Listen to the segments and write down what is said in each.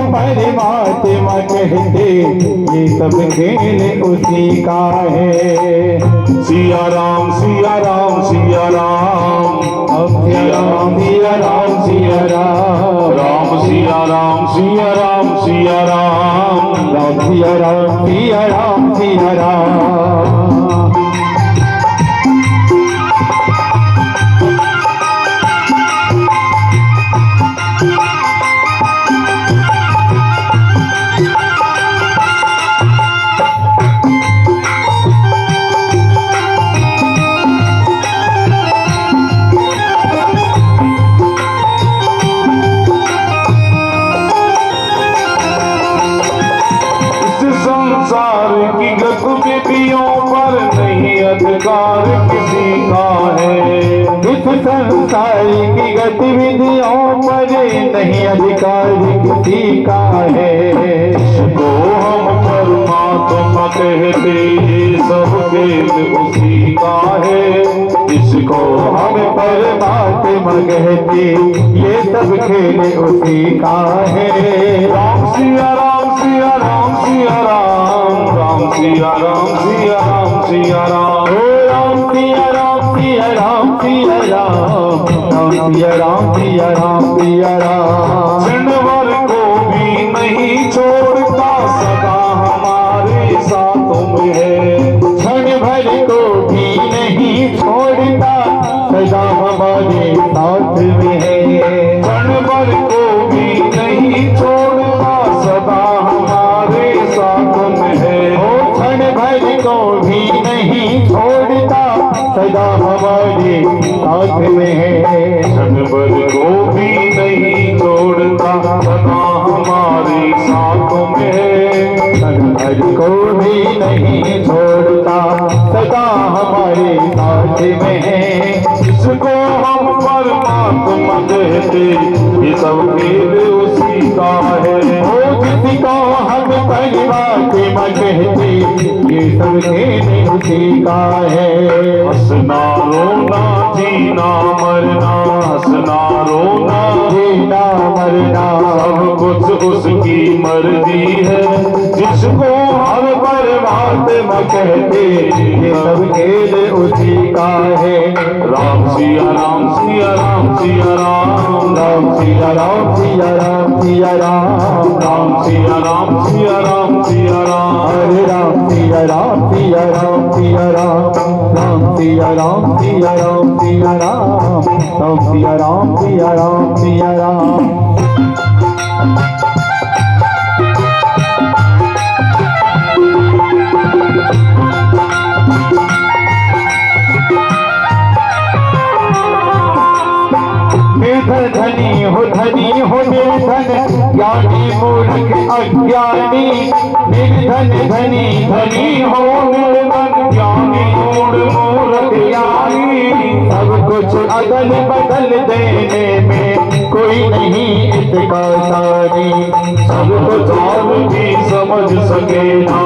परमात्मा कहते, ये सब खेल उसी का है। सिया राम सिया राम सिया राम, सिया राम सिया राम सिया राम, राम सिया राम सिया राम सिया राम, राम सिया राम सिया राम सिया राम। संसार की गतिविधियों पर नहीं अधिकार किसी का है। इस संसार की गतिविधियों पर नहीं अधिकार किसी का है। इसको हम परमात्मा कहते, ये सब खेल उसी का है। इसको हम परमात्मा कहते, ये सब खेल उसी का है। राम सिया राम सिया राम सिया राम, राम सिया राम सिया राम सिया राम, ओ राम सिया राम सिया राम सिया राम, राम सिया राम सिया राम सिया राम। क्षणभर को भी नहीं छोड़ता, सदा हमारे साथ में है। क्षण भर को भी नहीं छोड़ता, सदा हमारे साथ में है। क्षण भर को भी नहीं छोड़ता, सदा हमारे साथ में है। ओ क्षण भर को भी नहीं छोड़ता, सदा हमारे साथ में है। क्षण भर को भी नहीं छोड़ता, सदा हमारे साथ में है। क्षण भर को भी नहीं छोड़ता, सदा हमारे साथ में है। इसको हम परमात्मा कहते, ये सब खेल उसी का है। ओ जिसको हम परमात्मा कहते, ये सब खेल उसी का है। हंसना रोना जीना मरना, हंसना रोना जीना मरना, सब कुछ उसकी मर्जी है। जिसको हम परमात्मा कहते, ये सब खेल उसी का है। राम सिया राम सिया राम सिया राम, राम सिया राम सिया राम सिया राम, राम सिया राम सिया राम सिया राम, हरे राम सिया राम सिया राम सिया राम, राम सिया राम सिया राम सिया राम, राम सिया राम सिया राम सिया राम। धनी हो निर्धन, ज्ञानी मूर्ख अज्ञानी। निर्धन धनी, धनी हो निर्धन, ज्ञानी मूर्ख ज्ञानी। सब कुछ अदल बदल देने में कोई नहीं इसका सानी। सब कुछ और भी समझ सके ना,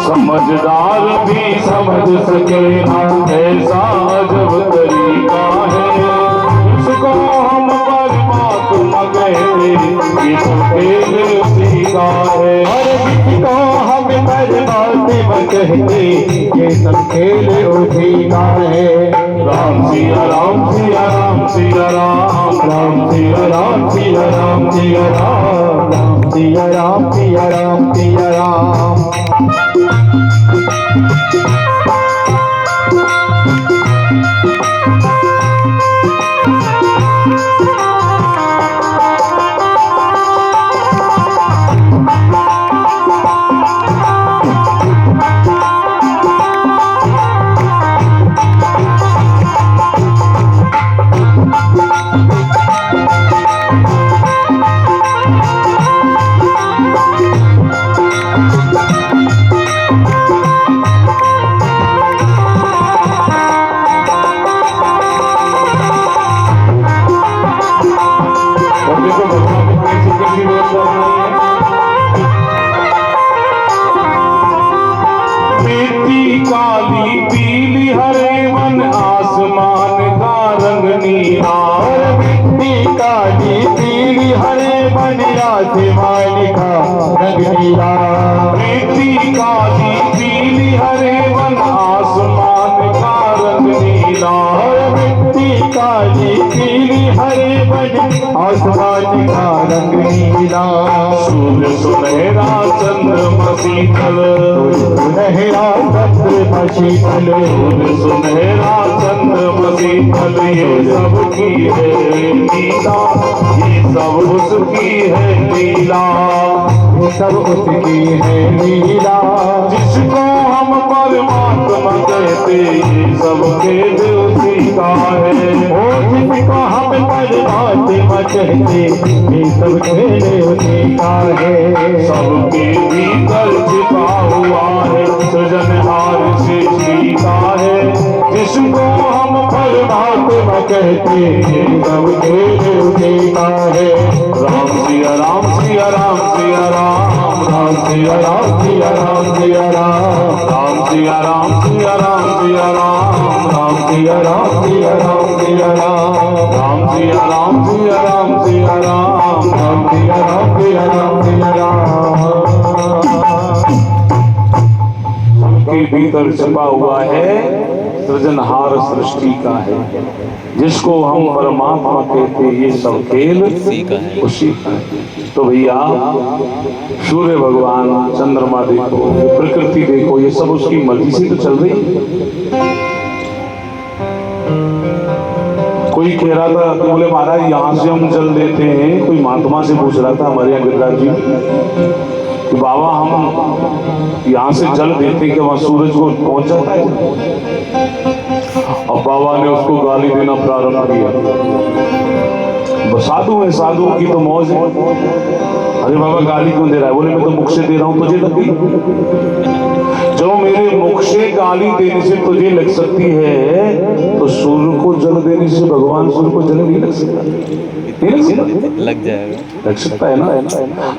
समझदार भी समझ सके ना, ऐसा अजब तरीका है। इसको हम परमात्मा कहते, ये सब खेल उसी का है। और जिसको हम परमात्मा कहते, ये सब खेल उसी का है। राम सिया राम सिया राम सिया राम, राम सिया राम सिया राम सिया राम, राम सिया राम सिया राम सिया राम। आसमान का रंग नीला। प्रीति काली पीली हरे वन आसमान का रंग नीला। मिट्टी काली पीली हरे वन आसमान का रंग नीला। सूर्य सुनहरा चंद्रमा शीतल। सुनहरा चंद्रमा शीतल। सूर्य सुनहरा चंद्रमा शीतल। ये सबकी है लीला, ये सब उसकी है लीला, ये सब उसकी है लीला। जिसको हम परमात्मा कहते ये सब खेल उसी का है। ओ जिसको हम परमात्मा कहते ये सब खेल उसी का है। सबके भीतर छिपा हुआ है सृजनहार सृष्टि का है। जिसको हम परमात्मा कहते ये सब खेल उसी का है। राम सिया राम सिया राम सिया राम राम सिया राम सिया राम सिया राम। राम सिया राम सिया राम सिया राम राम सिया राम सिया राम सिया राम। राम सिया राम सिया राम सिया राम राम सिया राम सिया राम सिया राम। के भीतर छिपा हुआ है सृजनहार सृष्टि का है। जिसको हम परमात्मा कहते ये सब खेल उसी का है। तो भैया सूर्य भगवान, चंद्रमा देखो, प्रकृति देखो, ये सब उसकी मर्जी से तो चल रही है। कोई कह रहा था कि बोले महाराज यहाँ से हम जल देते हैं। कोई महात्मा से पूछ रहा था हमारे यहाँ गिरिराज जी कि बाबा हम यहाँ से जल देते कि वहां सूरज को पहुंच जाता है। अब बाबा ने उसको गाली देना प्रारंभ किया। साधु है, साधु की तो मौज है। अरे बाबा गाली क्यों दे रहा है? बोले मैं तो मुख से दे रहा हूं, तुझे लगी? जो मेरे मुख से गाली देने से तुझे लग सकती है तो सूर्य को जल देने से भगवान सूर्य को जल नहीं लग सकता। लग जाएगा, लग सकता है ना।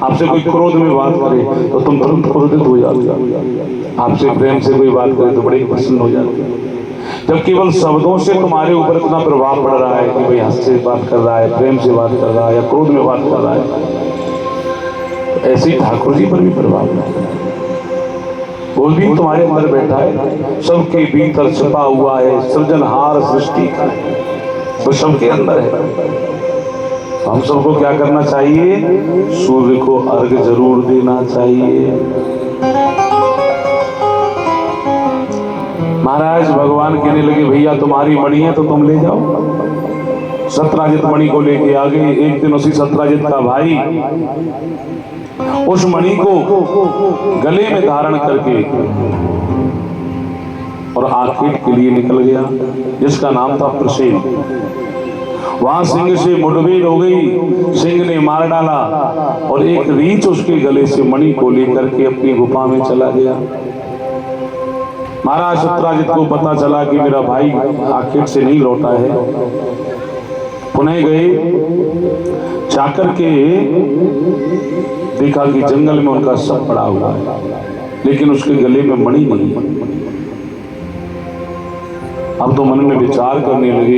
आपसे कोई क्रोध में बात करे तो तुम तुरंत क्रोधित हो जाते हो। आपसे प्रेम से कोई बात करे तो बड़े प्रसन्न हो जाते हो। जब केवल शब्दों से तुम्हारे ऊपर इतना प्रभाव पड़ रहा है कि भाई हंस से बात कर रहा है, प्रेम से बात कर रहा है या क्रोध में बात कर रहा है, तो ऐसे ही ठाकुर जी पर भी प्रभाव पड़ता है। वो भी तुम्हारे अंदर बैठा है, सबके भीतर छिपा हुआ है सृजनहार सृष्टि का, वो सबके अंदर है। हम सबको क्या करना चाहिए? सूर्य को अर्घ जरूर देना चाहिए। महाराज भगवान कहने लगे भैया तुम्हारी मणि है तो तुम ले जाओ। सत्राजित मणि को लेके आ गए। एक दिन उसी सत्राजित का भाई उस मणि को गले में धारण करके और आखेट के लिए निकल गया, जिसका नाम था प्रसेन। वहां सिंह से मुठभेड़ हो गई, सिंह ने मार डाला और एक रीछ उसके गले से मणि को लेकर के अपनी गुफा में चला गया। महाराज सत्राजित को पता चला कि मेरा भाई आखिर से नहीं लौटा है। पुनः गए, जाकर के देखा कि जंगल में उनका शव पड़ा हुआ है, लेकिन उसके गले में मणि नहीं। अब तो मन में विचार करने लगे